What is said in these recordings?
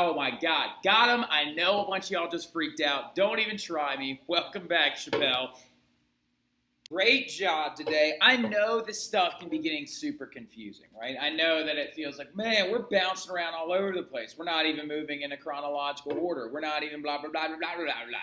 Oh my God, got him. I know a bunch of y'all just freaked out. Don't even try me. Welcome back, Chappelle. Great job today. I know this stuff can be getting super confusing, right? I know that it feels like, man, we're bouncing around all over the place. We're not even moving in a chronological order. We're not even blah, blah, blah, blah, blah, blah, blah.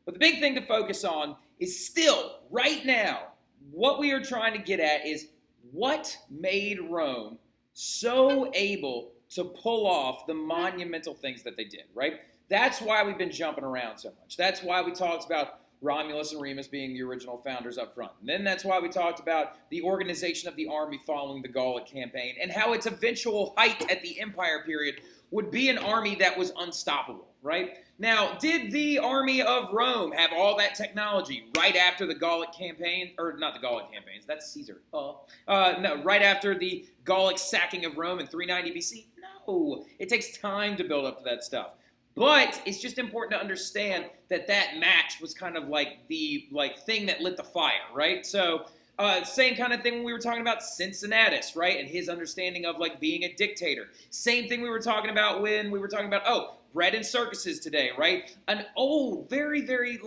But the big thing to focus on is still, right now, what we are trying to get at is what made Rome so able to pull off the monumental things that they did, right? That's why we've been jumping around so much. That's why we talked about Romulus and Remus being the original founders up front. And then that's why we talked about the organization of the army following the Gallic campaign and how its eventual height at the Empire period would be an army that was unstoppable, right? Now, did the army of Rome have all that technology right after the Gallic campaign? Or not the Gallic campaigns, that's Caesar. No, right after the Gallic sacking of Rome in 390 BC? No, it takes time to build up to that stuff. But it's just important to understand that that match was kind of like the thing that lit the fire, right? So same kind of thing when we were talking about Cincinnatus, right? And his understanding of being a dictator. Same thing we were talking about when we were talking about, bread and circuses today, right? An old, very, very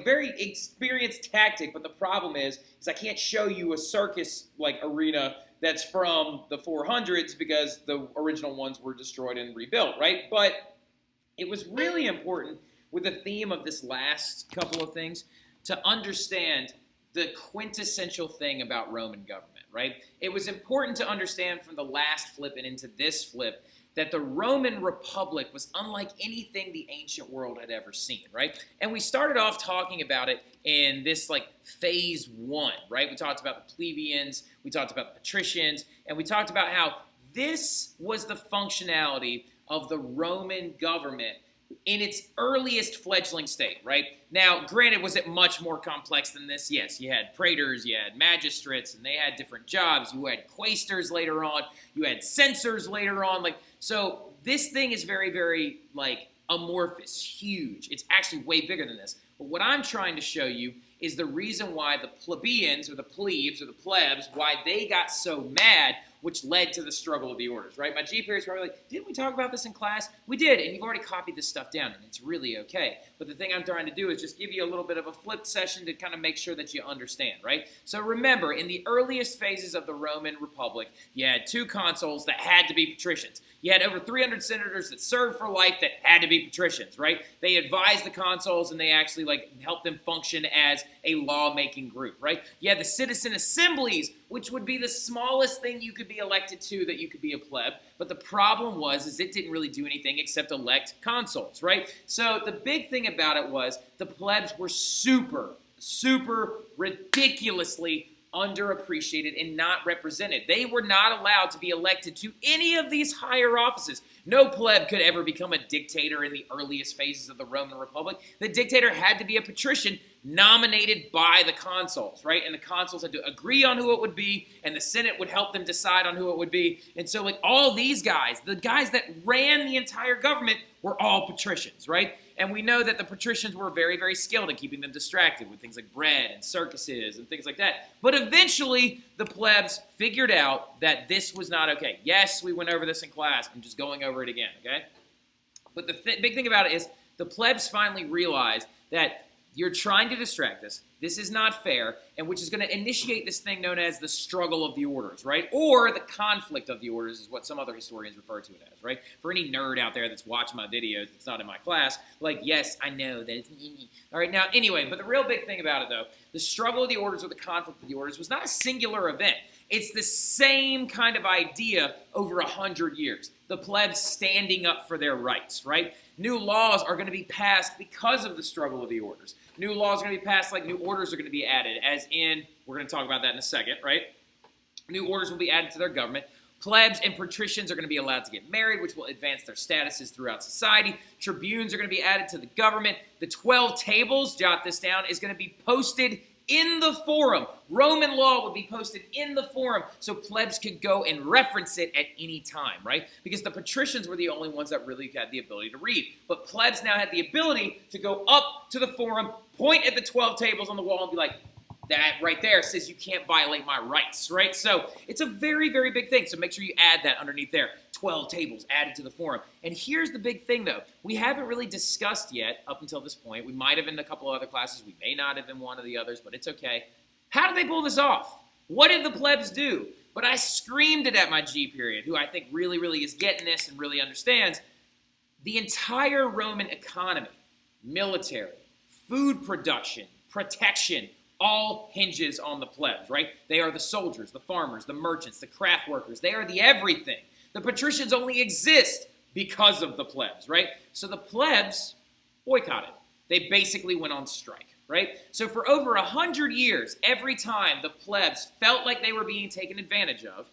very experienced tactic, but the problem is I can't show you a circus arena that's from the 400s because the original ones were destroyed and rebuilt, right? But it was really important with the theme of this last couple of things to understand the quintessential thing about Roman government, right? It was important to understand from the last flip and into this flip that the Roman Republic was unlike anything the ancient world had ever seen, right? And we started off talking about it in this phase one, right? We talked about the plebeians, we talked about the patricians, and we talked about how this was the functionality of the Roman government in its earliest fledgling state, right? Now, granted, was it much more complex than this? Yes, you had praetors, you had magistrates, and they had different jobs. You had quaestors later on, you had censors later on. So this thing is very, very, amorphous, huge. It's actually way bigger than this. But what I'm trying to show you is the reason why the plebeians, or the plebes, or the plebs, why they got so mad, which led to the struggle of the orders, right? My GPA is probably didn't we talk about this in class? We did, and you've already copied this stuff down, and it's really okay. But the thing I'm trying to do is just give you a little bit of a flipped session to kind of make sure that you understand, right? So remember, in the earliest phases of the Roman Republic, you had two consuls that had to be patricians. You had over 300 senators that served for life that had to be patricians, right? They advised the consuls, and they actually helped them function as a lawmaking group, right? You had the citizen assemblies, which would be the smallest thing you could be elected to that you could be a pleb. But the problem was it didn't really do anything except elect consuls, right? So the big thing about it was the plebs were super, super ridiculously underappreciated and not represented. They were not allowed to be elected to any of these higher offices. No pleb could ever become a dictator in the earliest phases of the Roman Republic. The dictator had to be a patrician nominated by the consuls, right? And the consuls had to agree on who it would be, and the Senate would help them decide on who it would be. And so all these guys, the guys that ran the entire government, were all patricians, right? And we know that the patricians were very, very skilled at keeping them distracted with things like bread and circuses and things like that. But eventually, the plebs figured out that this was not okay. Yes, we went over this in class. I'm just going over it again, okay? But the big thing about it is the plebs finally realized that you're trying to distract us. This is not fair, and which is going to initiate this thing known as the struggle of the orders, right? Or the conflict of the orders is what some other historians refer to it as, right? For any nerd out there that's watching my videos that's not in my class, yes, I know that it's all right, now, anyway, but the real big thing about it, though, the struggle of the orders or the conflict of the orders was not a singular event. It's the same kind of idea over 100 years. The plebs standing up for their rights, right? New laws are going to be passed because of the struggle of the orders. New laws are going to be passed, new orders are going to be added, as in, we're going to talk about that in a second, right? New orders will be added to their government. Plebs and patricians are going to be allowed to get married, which will advance their statuses throughout society. Tribunes are going to be added to the government. The 12 tables, jot this down, is going to be posted in the forum. Roman law would be posted in the forum so plebs could go and reference it at any time, right? Because the patricians were the only ones that really had the ability to read. But plebs now had the ability to go up to the forum, point at the 12 tables on the wall and be like, that right there says you can't violate my rights, right? So it's a very, very big thing. So make sure you add that underneath there. 12 tables added to the forum. And here's the big thing, though. We haven't really discussed yet up until this point. We might have in a couple of other classes. We may not have in one of the others, but it's okay. How did they pull this off? What did the plebs do? But I screamed it at my G period, who I think really, really is getting this and really understands. The entire Roman economy, military, food production, protection, all hinges on the plebs, right? They are the soldiers, the farmers, the merchants, the craft workers. They are the everything. The patricians only exist because of the plebs, right? So the plebs boycotted. They basically went on strike, right? So for over 100 years, every time the plebs felt like they were being taken advantage of,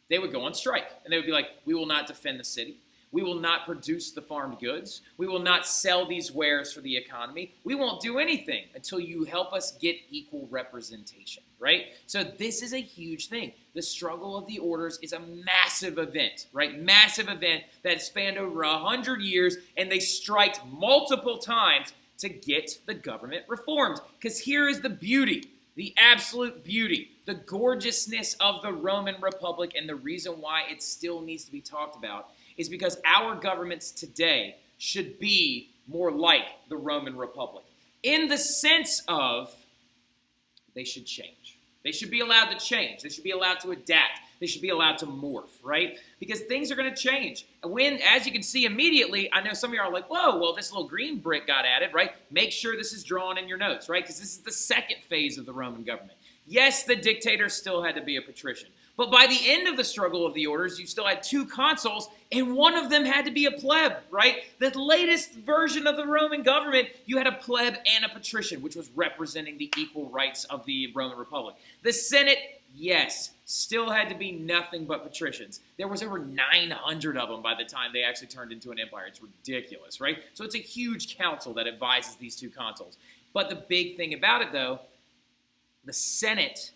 they would go on strike. And they would be like, we will not defend the city. We will not produce the farmed goods. We will not sell these wares for the economy. We won't do anything until you help us get equal representation, right? So this is a huge thing. The struggle of the orders is a massive event, right? Massive event that spanned over 100 years, and they striked multiple times to get the government reformed. Because here is the beauty, the absolute beauty, the gorgeousness of the Roman Republic, and the reason why it still needs to be talked about is because our governments today should be more like the Roman Republic in the sense of they should change. They should be allowed to change. They should be allowed to adapt. They should be allowed to morph, right? Because things are going to change. And when, as you can see immediately, I know some of you are like, whoa, well, this little green brick got added, right? Make sure this is drawn in your notes, right? Because this is the second phase of the Roman government. Yes, the dictator still had to be a patrician. But by the end of the struggle of the orders, you still had 2 consuls, and one of them had to be a pleb, right? The latest version of the Roman government, you had a pleb and a patrician, which was representing the equal rights of the Roman Republic. The Senate, yes, still had to be nothing but patricians. There was over 900 of them by the time they actually turned into an empire. It's ridiculous, right? So it's a huge council that advises these 2 consuls. But the big thing about it, though, the Senate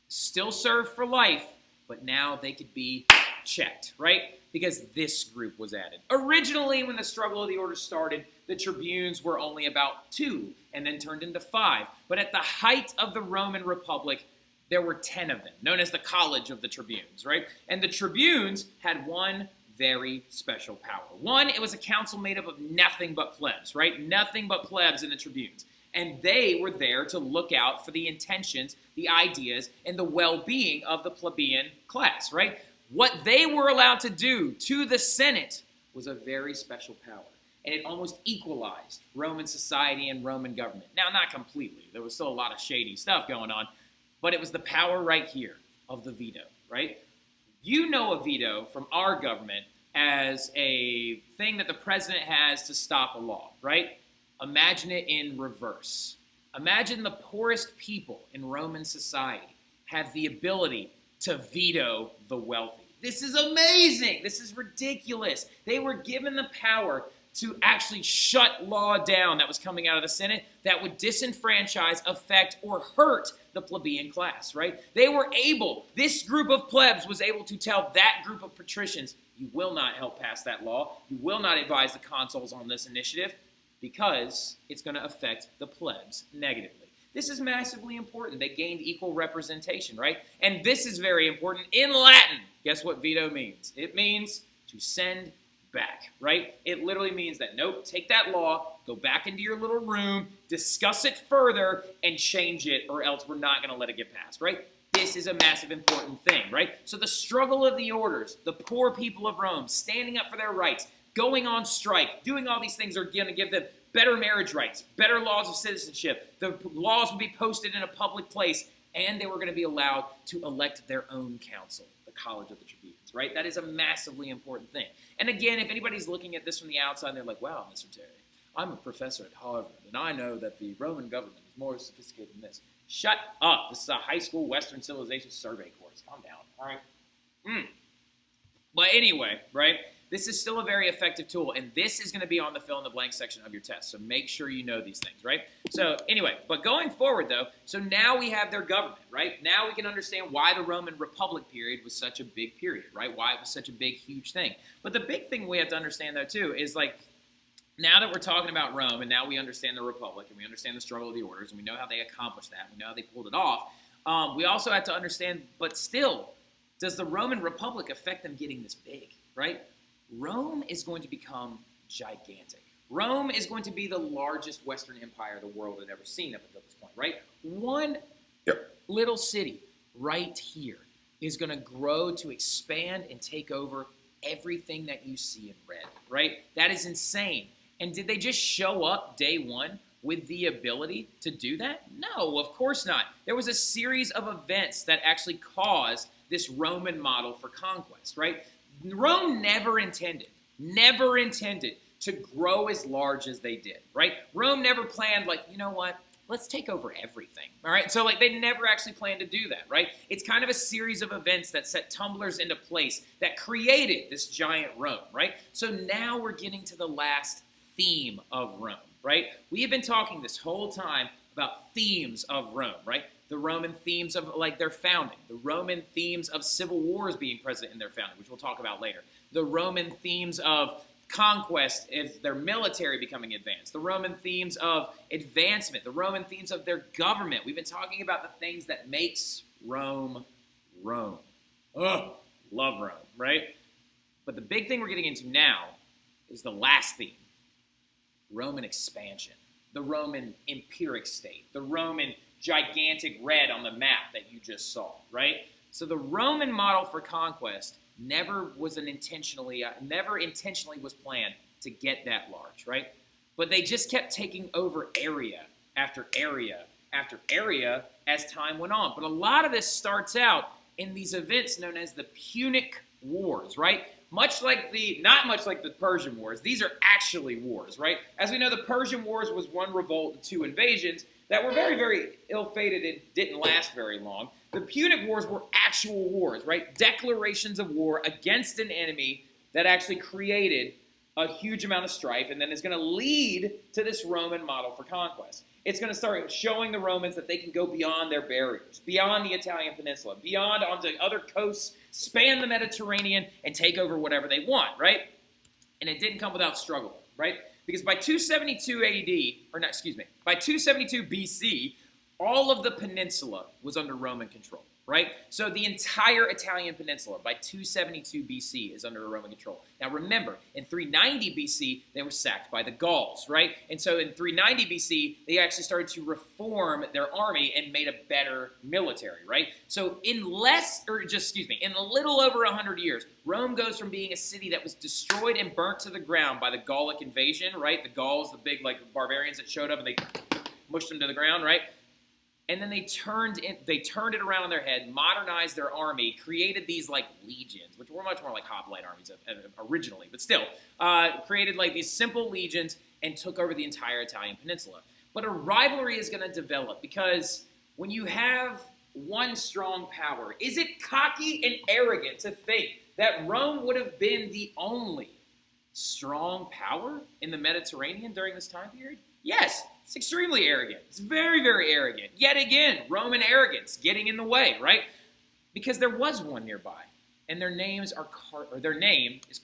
still served for life, but now they could be checked, right? Because this group was added. Originally, when the struggle of the orders started, the tribunes were only about 2 and then turned into 5. But at the height of the Roman Republic, there were 10 of them, known as the College of the Tribunes, right? And the tribunes had one very special power. One, it was a council made up of nothing but plebs, right? Nothing but plebs in the tribunes. And they were there to look out for the intentions, the ideas, and the well-being of the plebeian class, right? What they were allowed to do to the Senate was a very special power. And it almost equalized Roman society and Roman government. Now, not completely. There was still a lot of shady stuff going on. But it was the power right here of the veto, right? You know a veto from our government as a thing that the president has to stop a law, right? Imagine it in reverse. Imagine the poorest people in Roman society have the ability to veto the wealthy. This is amazing. This is ridiculous. They were given the power to actually shut law down that was coming out of the Senate that would disenfranchise, affect, or hurt the plebeian class, right? They were able, this group of plebs was able to tell that group of patricians, you will not help pass that law. You will not advise the consuls on this initiative because it's going to affect the plebs negatively. This is massively important. They gained equal representation, right? And this is very important. In Latin, guess what veto means? It means to send back, right? It literally means that, nope, take that law, go back into your little room, discuss it further, and change it, or else we're not going to let it get passed, right? This is a massive important thing, right? So the struggle of the orders, the poor people of Rome, standing up for their rights, going on strike, doing all these things are going to give them better marriage rights, better laws of citizenship. The laws would be posted in a public place, and they were going to be allowed to elect their own council, the College of the Tribunes, right? That is a massively important thing. And again, if anybody's looking at this from the outside, they're like, wow, Mr. Terry, I'm a professor at Harvard, and I know that the Roman government is more sophisticated than this. Shut up. This is a high school Western Civilization survey course. Calm down, all right? But anyway, right? This is still a very effective tool, and this is going to be on the fill-in-the-blank section of your test, so make sure you know these things, right? So anyway, but going forward, though, so now we have their government, right? Now we can understand why the Roman Republic period was such a big period, right? Why it was such a big, huge thing. But the big thing we have to understand, though, too, is, like, now that we're talking about Rome, and now we understand the Republic, and we understand the struggle of the orders, and we know how they accomplished that, we know how they pulled it off, we also have to understand, but still, does the Roman Republic affect them getting this big, right? Rome is going to become gigantic. Rome is going to be the largest Western empire the world had ever seen up until this point, right? One little city right here is going to grow to expand and take over everything that you see in red, right? That is insane. And did they just show up day one with the ability to do that? No, of course not. There was a series of events that actually caused this Roman model for conquest, right? Rome never intended to grow as large as they did, right? Rome never planned, like, you know what? Let's take over everything, all right? So, like, they never actually planned to do that, right? It's kind of a series of events that set tumblers into place that created this giant Rome, right? So now we're getting to the last theme of Rome, right? We have been talking this whole time about themes of Rome, right? The Roman themes of, like, their founding, the Roman themes of civil wars being present in their founding, which we'll talk about later, the Roman themes of conquest is their military becoming advanced, the Roman themes of advancement, the Roman themes of their government. We've been talking about the things that makes Rome, Rome. Ugh, love Rome, right? But the big thing we're getting into now is the last theme, Roman expansion, the Roman empiric state, the Roman gigantic red on the map that you just saw, right? So the Roman model for conquest never intentionally was planned to get that large, right? But they just kept taking over area after area after area as time went on. But a lot of this starts out in these events known as the Punic Wars, right? Not much like the Persian Wars. These are actually wars, right? As we know, the Persian Wars was one revolt and two invasions that were very, very ill-fated and didn't last very long. The Punic Wars were actual wars, right? Declarations of war against an enemy that actually created a huge amount of strife and then is going to lead to this Roman model for conquest. It's going to start showing the Romans that they can go beyond their barriers, beyond the Italian peninsula, beyond onto other coasts, span the Mediterranean, and take over whatever they want, right? And it didn't come without struggle, right? Because by 272 by 272 BC, all of the peninsula was under Roman control, right? So the entire Italian peninsula by 272 BC is under Roman control. Now remember, in 390 BC, they were sacked by the Gauls, right? And so in 390 BC, they actually started to reform their army and made a better military, right? So in a little over 100 years, Rome goes from being a city that was destroyed and burnt to the ground by the Gallic invasion, right? The Gauls, the big, like, barbarians that showed up and they mushed them to the ground, right? And then they turned it around on their head, modernized their army, created these, like, legions, which were much more like hoplite armies originally, but still, created, like, these simple legions and took over the entire Italian peninsula. But a rivalry is going to develop because when you have one strong power, is it cocky and arrogant to think that Rome would have been the only strong power in the Mediterranean during this time period? Yes, it's extremely arrogant. It's very, very arrogant. Yet again, Roman arrogance getting in the way, right? Because there was one nearby, and their name is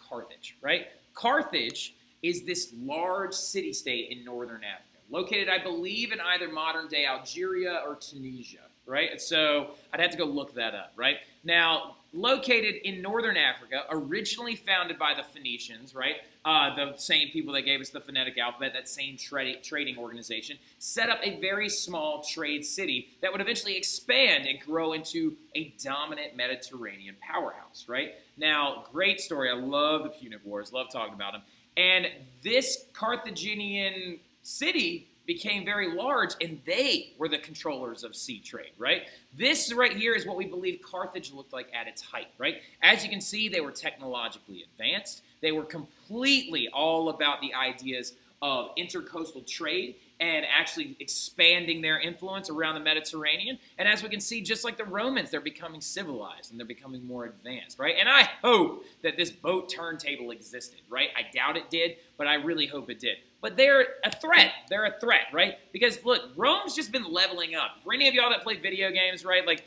Carthage, right? Carthage is this large city-state in northern Africa, located, I believe, in either modern-day Algeria or Tunisia, right? So I'd have to go look that up, right? Now, located in northern Africa, originally founded by the Phoenicians, right? The same people that gave us the phonetic alphabet, that same trading organization, set up a very small trade city that would eventually expand and grow into a dominant Mediterranean powerhouse, right? Now, great story. I love the Punic Wars, love talking about them. And this Carthaginian city became very large, and they were the controllers of sea trade, right? This right here is what we believe Carthage looked like at its height, right? As you can see, they were technologically advanced. They were completely all about the ideas of intercoastal trade and actually expanding their influence around the Mediterranean. And as we can see, just like the Romans, they're becoming civilized and they're becoming more advanced, right? And I hope that this boat turntable existed, right? I doubt it did, but I really hope it did. But they're a threat. They're a threat, right? Because, look, Rome's just been leveling up. For any of y'all that play video games, right, like,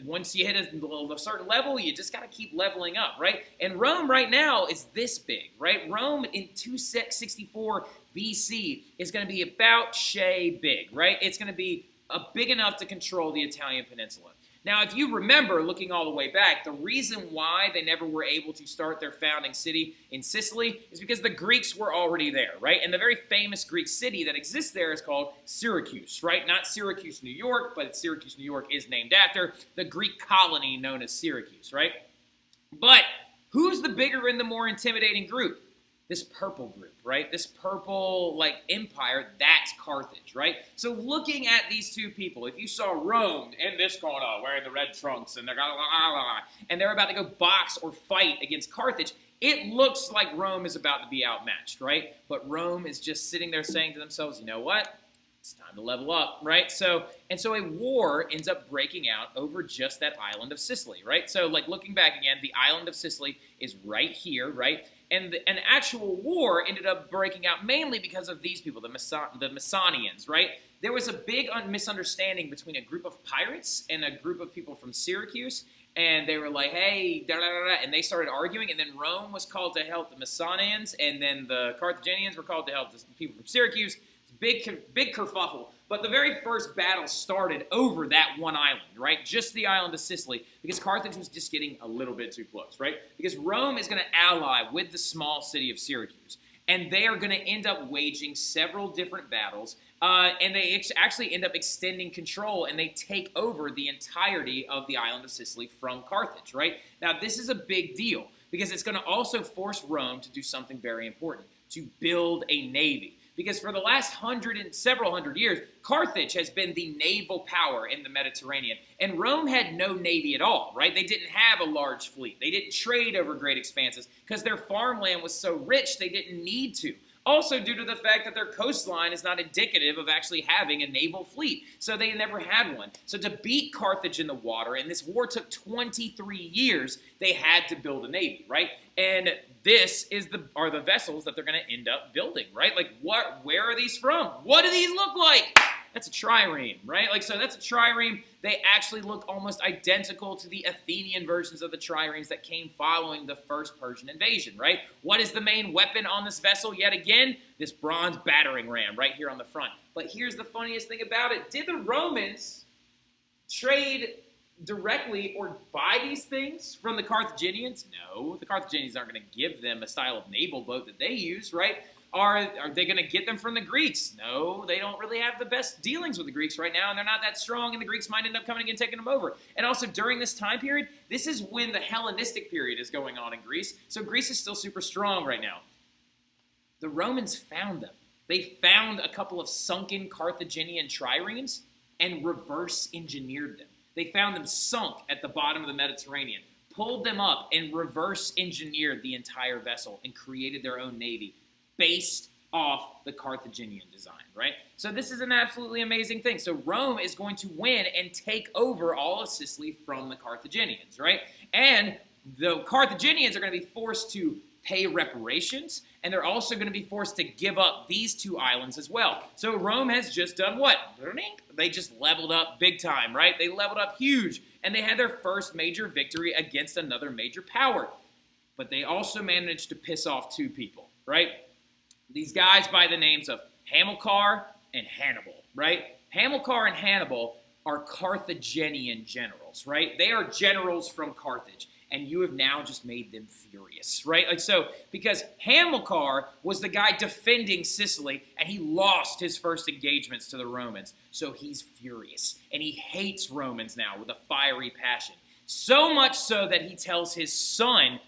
once you hit a certain level, you just got to keep leveling up, right? And Rome right now is this big, right? Rome in 264 BC is going to be about Shea big, right? It's going to be big enough to control the Italian peninsula. Now, if you remember, looking all the way back, the reason why they never were able to start their founding city in Sicily is because the Greeks were already there, right? And the very famous Greek city that exists there is called Syracuse, right? Not Syracuse, New York, but Syracuse, New York is named after the Greek colony known as Syracuse, right? But who's the bigger and the more intimidating group? This purple group, right? This purple, empire, that's Carthage, right? So looking at these two people, if you saw Rome in this corner wearing the red trunks and they're about to go box or fight against Carthage, it looks like Rome is about to be outmatched, right? But Rome is just sitting there saying to themselves, you know what? It's time to level up, right? So a war ends up breaking out over just that island of Sicily, right? So looking back again, the island of Sicily is right here, right? And an actual war ended up breaking out mainly because of these people, the Messenians, right? There was a big misunderstanding between a group of pirates and a group of people from Syracuse, and they were like, hey, and they started arguing, and then Rome was called to help the Messenians, and then the Carthaginians were called to help the people from Syracuse. Big kerfuffle. But the very first battle started over that one island, right? Just the island of Sicily, because Carthage was just getting a little bit too close, right? Because Rome is going to ally with the small city of Syracuse, and they are going to end up waging several different battles, and they actually end up extending control, and they take over the entirety of the island of Sicily from Carthage, right? Now, this is a big deal, because it's going to also force Rome to do something very important, to build a navy. Because for the last several hundred years, Carthage has been the naval power in the Mediterranean. And Rome had no navy at all, right? They didn't have a large fleet. They didn't trade over great expanses because their farmland was so rich they didn't need to. Also due to the fact that their coastline is not indicative of actually having a naval fleet. So they never had one. So to beat Carthage in the water, and this war took 23 years, they had to build a navy, right? And this are the vessels that they're going to end up building, right? Where are these from? What do these look like? That's a trireme, right? So that's a trireme. They actually look almost identical to the Athenian versions of the triremes that came following the first Persian invasion, right? What is the main weapon on this vessel yet again? This bronze battering ram right here on the front. But here's the funniest thing about it. Did the Romans trade directly or buy these things from the Carthaginians? No, the Carthaginians aren't going to give them a style of naval boat that they use, right? Are they going to get them from the Greeks? No, they don't really have the best dealings with the Greeks right now, and they're not that strong, and the Greeks might end up coming and taking them over. And also, during this time period, this is when the Hellenistic period is going on in Greece, so Greece is still super strong right now. The Romans found them. They found a couple of sunken Carthaginian triremes and reverse engineered them. They found them sunk at the bottom of the Mediterranean, pulled them up, and reverse engineered the entire vessel and created their own navy based off the Carthaginian design, right? So this is an absolutely amazing thing. So Rome is going to win and take over all of Sicily from the Carthaginians, right? And the Carthaginians are going to be forced to pay reparations, and they're also going to be forced to give up these two islands as well. So Rome has just done what? They just leveled up big time, right? They leveled up huge, and they had their first major victory against another major power. But they also managed to piss off two people, right? These guys by the names of Hamilcar and Hannibal, right? Hamilcar and Hannibal are Carthaginian generals, right? They are generals from Carthage, and you have now just made them furious, right? Because Hamilcar was the guy defending Sicily, and he lost his first engagements to the Romans, so he's furious, and he hates Romans now with a fiery passion. So much so that he tells his son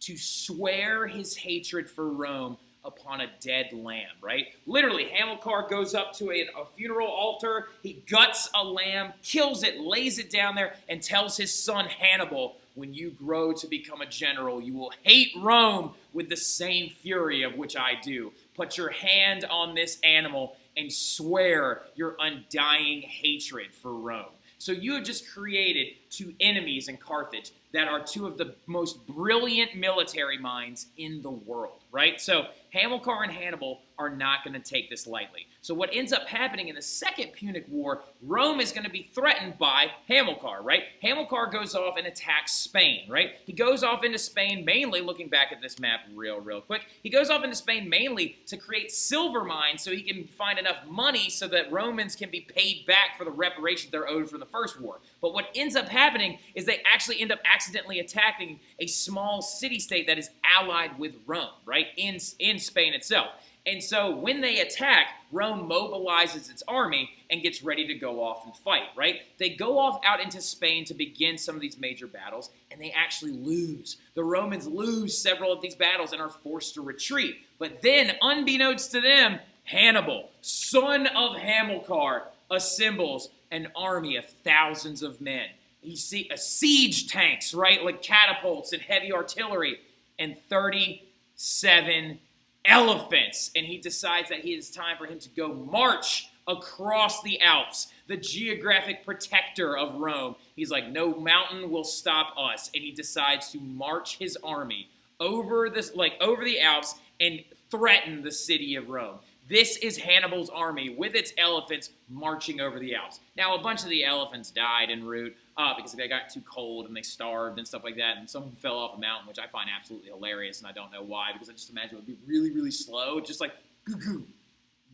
to swear his hatred for Rome upon a dead lamb, right? Literally, Hamilcar goes up to a funeral altar, he guts a lamb, kills it, lays it down there, and tells his son Hannibal, when you grow to become a general, you will hate Rome with the same fury of which I do. Put your hand on this animal and swear your undying hatred for Rome. So you have just created two enemies in Carthage that are two of the most brilliant military minds in the world, right? So Hamilcar and Hannibal are not going to take this lightly. So what ends up happening in the Second Punic War, Rome is going to be threatened by Hamilcar, right? Hamilcar goes off and attacks Spain, right? He goes off into Spain mainly, looking back at this map real quick, he goes off into Spain mainly to create silver mines so he can find enough money so that Romans can be paid back for the reparations they're owed from the First War. But what ends up happening is they actually end up accidentally attacking a small city-state that is allied with Rome, right, in Spain itself. And so when they attack, Rome mobilizes its army and gets ready to go off and fight, right? They go off out into Spain to begin some of these major battles, and they actually lose. The Romans lose several of these battles and are forced to retreat. But then, unbeknownst to them, Hannibal, son of Hamilcar, assembles an army of thousands of men. You see siege tanks, right, like catapults and heavy artillery, and 37 elephants, and he decides that it is time for him to go march across the Alps, the geographic protector of Rome. He's like, no mountain will stop us, and he decides to march his army over the Alps and threaten the city of Rome. This is Hannibal's army with its elephants marching over the Alps. Now, a bunch of the elephants died en route because they got too cold and they starved and stuff like that, and some of them fell off a mountain, which I find absolutely hilarious, and I don't know why, because I just imagine it would be really slow, just like, goo,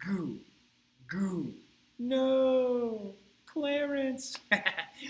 goo, goo, no, Clarence.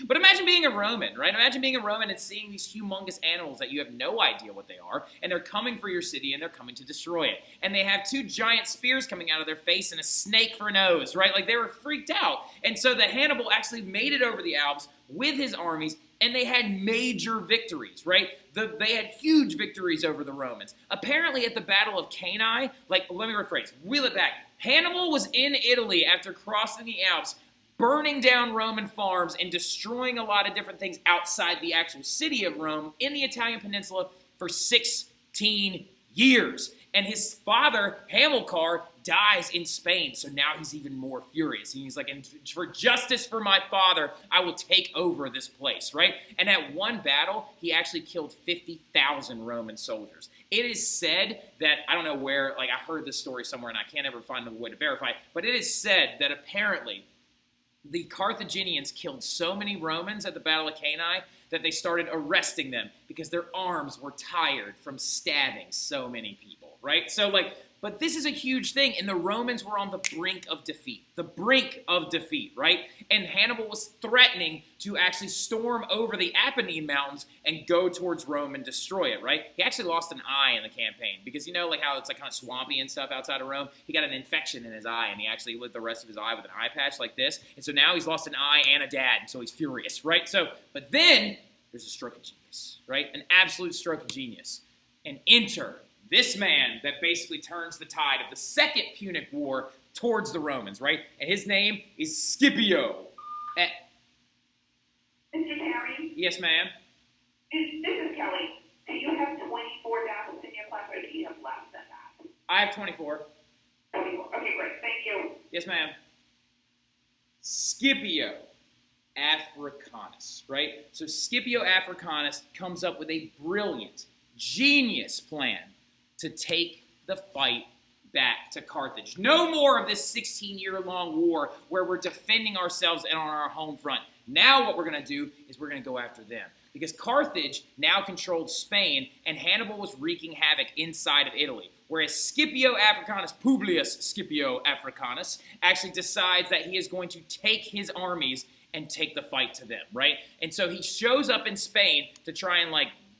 But imagine being a Roman, right? Imagine being a Roman and seeing these humongous animals that you have no idea what they are, and they're coming for your city, and they're coming to destroy it. And they have two giant spears coming out of their face and a snake for a nose, right? Like, they were freaked out. And so the Hannibal actually made it over the Alps with his armies, and they had major victories, right? They had huge victories over the Romans. Apparently at the Battle of Cannae, let me rephrase, wheel it back. Hannibal was in Italy after crossing the Alps, burning down Roman farms and destroying a lot of different things outside the actual city of Rome in the Italian peninsula for 16 years. And his father, Hamilcar, dies in Spain, so now he's even more furious. And he's like, and for justice for my father, I will take over this place, right? And at one battle, he actually killed 50,000 Roman soldiers. It is said that, I don't know where, I heard this story somewhere, and I can't ever find a way to verify it, but it is said that apparently the Carthaginians killed so many Romans at the Battle of Cannae that they started arresting them because their arms were tired from stabbing so many people, right? So, but this is a huge thing, and the Romans were on the brink of defeat, right? And Hannibal was threatening to actually storm over the Apennine Mountains and go towards Rome and destroy it, right? He actually lost an eye in the campaign because, how it's kind of swampy and stuff outside of Rome? He got an infection in his eye, and he actually lived the rest of his eye with an eye patch like this. And so now he's lost an eye and a dad, and so he's furious, right? But then there's a stroke of genius, right? An absolute stroke of genius. And enter this man that basically turns the tide of the Second Punic War towards the Romans, right? And his name is Scipio. Mr. Terry? Yes, ma'am? This is Kelly. Do you have 24,000 in your class, or do you have less than that? I have 24. 24. Okay, great. Thank you. Yes, ma'am. Scipio Africanus, right? So Scipio Africanus comes up with a brilliant, genius plan to take the fight back to Carthage. No more of this 16-year-long war where we're defending ourselves and on our home front. Now what we're going to do is we're going to go after them. Because Carthage now controlled Spain, and Hannibal was wreaking havoc inside of Italy. Whereas Scipio Africanus, Publius Scipio Africanus, actually decides that he is going to take his armies and take the fight to them, right? And so he shows up in Spain to try and,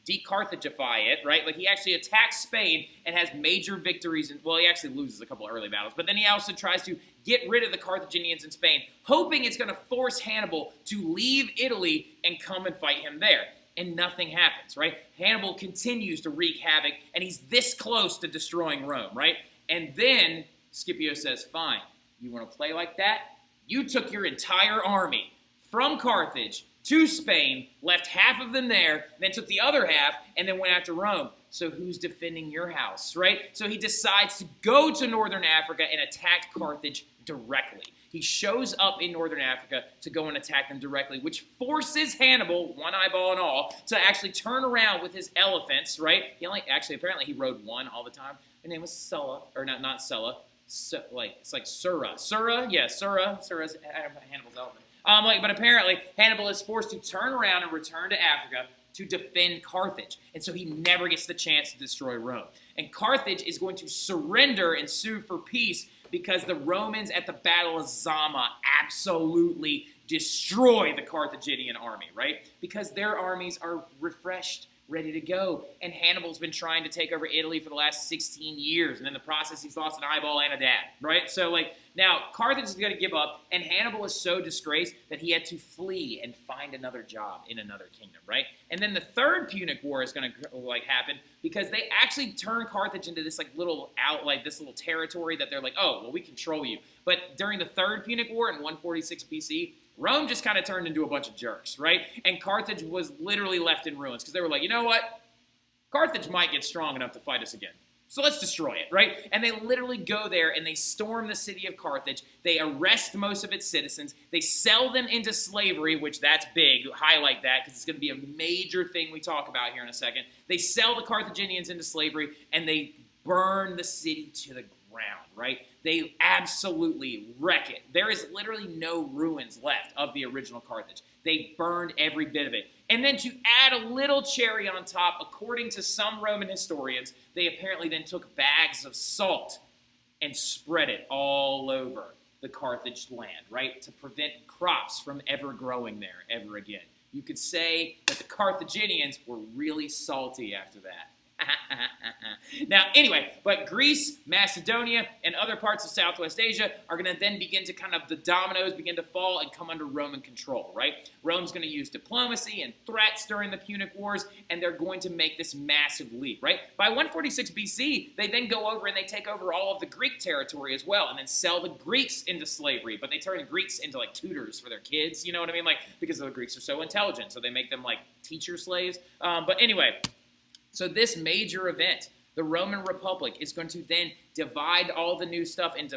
de-Carthagify it, right? He actually attacks Spain and has major victories. He actually loses a couple of early battles, but then he also tries to get rid of the Carthaginians in Spain, hoping it's going to force Hannibal to leave Italy and come and fight him there. And nothing happens, right? Hannibal continues to wreak havoc, and he's this close to destroying Rome, right? And then Scipio says, fine, you want to play like that? You took your entire army from Carthage to Spain, left half of them there, then took the other half, and then went after Rome. So who's defending your house, right? So he decides to go to northern Africa and attack Carthage directly. He shows up in northern Africa to go and attack them directly, which forces Hannibal, one eyeball and all, to actually turn around with his elephants, right? Apparently he rode one all the time. Her name was Sulla, or not Sulla. It's like Sura. Sura's Hannibal's elephant. But apparently Hannibal is forced to turn around and return to Africa to defend Carthage. And so he never gets the chance to destroy Rome. And Carthage is going to surrender and sue for peace because the Romans at the Battle of Zama absolutely destroy the Carthaginian army, right? Because their armies are refreshed, ready to go. And Hannibal's been trying to take over Italy for the last 16 years. And in the process, he's lost an eyeball and a dad, right? So, now Carthage is going to give up, and Hannibal is so disgraced that he had to flee and find another job in another kingdom, right? And then the third Punic War is going to, happen because they actually turn Carthage into this, little territory that they're like, oh, well, we control you. But during the third Punic War in 146 BC, Rome just kind of turned into a bunch of jerks, right? And Carthage was literally left in ruins because they were like, you know what? Carthage might get strong enough to fight us again. So let's destroy it, right? And they literally go there and they storm the city of Carthage. They arrest most of its citizens. They sell them into slavery, which that's big. Highlight that because it's going to be a major thing we talk about here in a second. They sell the Carthaginians into slavery and they burn the city to the ground, right? They absolutely wreck it. There is literally no ruins left of the original Carthage. They burned every bit of it. And then to add a little cherry on top, according to some Roman historians, they apparently then took bags of salt and spread it all over the Carthage land, right, to prevent crops from ever growing there ever again. You could say that the Carthaginians were really salty after that. Now, anyway, but Greece, Macedonia, and other parts of Southwest Asia are going to then begin to the dominoes begin to fall and come under Roman control, right? Rome's going to use diplomacy and threats during the Punic Wars, and they're going to make this massive leap, right? By 146 BC, they then go over and they take over all of the Greek territory as well, and then sell the Greeks into slavery, but they turn Greeks into, tutors for their kids, you know what I mean? Because the Greeks are so intelligent, so they make them, teacher slaves. But anyway, so this major event, the Roman Republic, is going to then divide all the new stuff into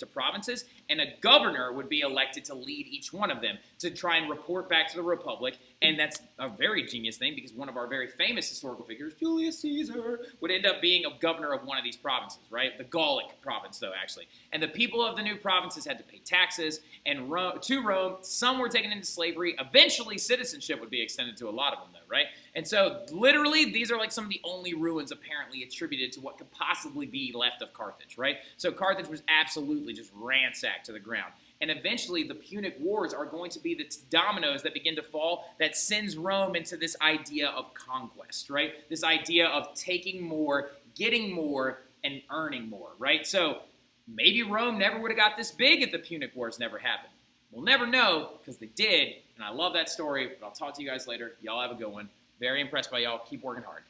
provinces, and a governor would be elected to lead each one of them to try and report back to the Republic. And that's a very genius thing because one of our very famous historical figures, Julius Caesar, would end up being a governor of one of these provinces, right? The Gallic province, though, actually. And the people of the new provinces had to pay taxes and to Rome. Some were taken into slavery. Eventually, citizenship would be extended to a lot of them, though, right? And so, literally, these are some of the only ruins apparently attributed to what could possibly be left of Carthage, right? So Carthage was absolutely just ransacked to the ground. And eventually, the Punic Wars are going to be the dominoes that begin to fall that sends Rome into this idea of conquest, right? This idea of taking more, getting more, and earning more, right? So maybe Rome never would have got this big if the Punic Wars never happened. We'll never know because they did, and I love that story, but I'll talk to you guys later. Y'all have a good one. Very impressed by y'all. Keep working hard.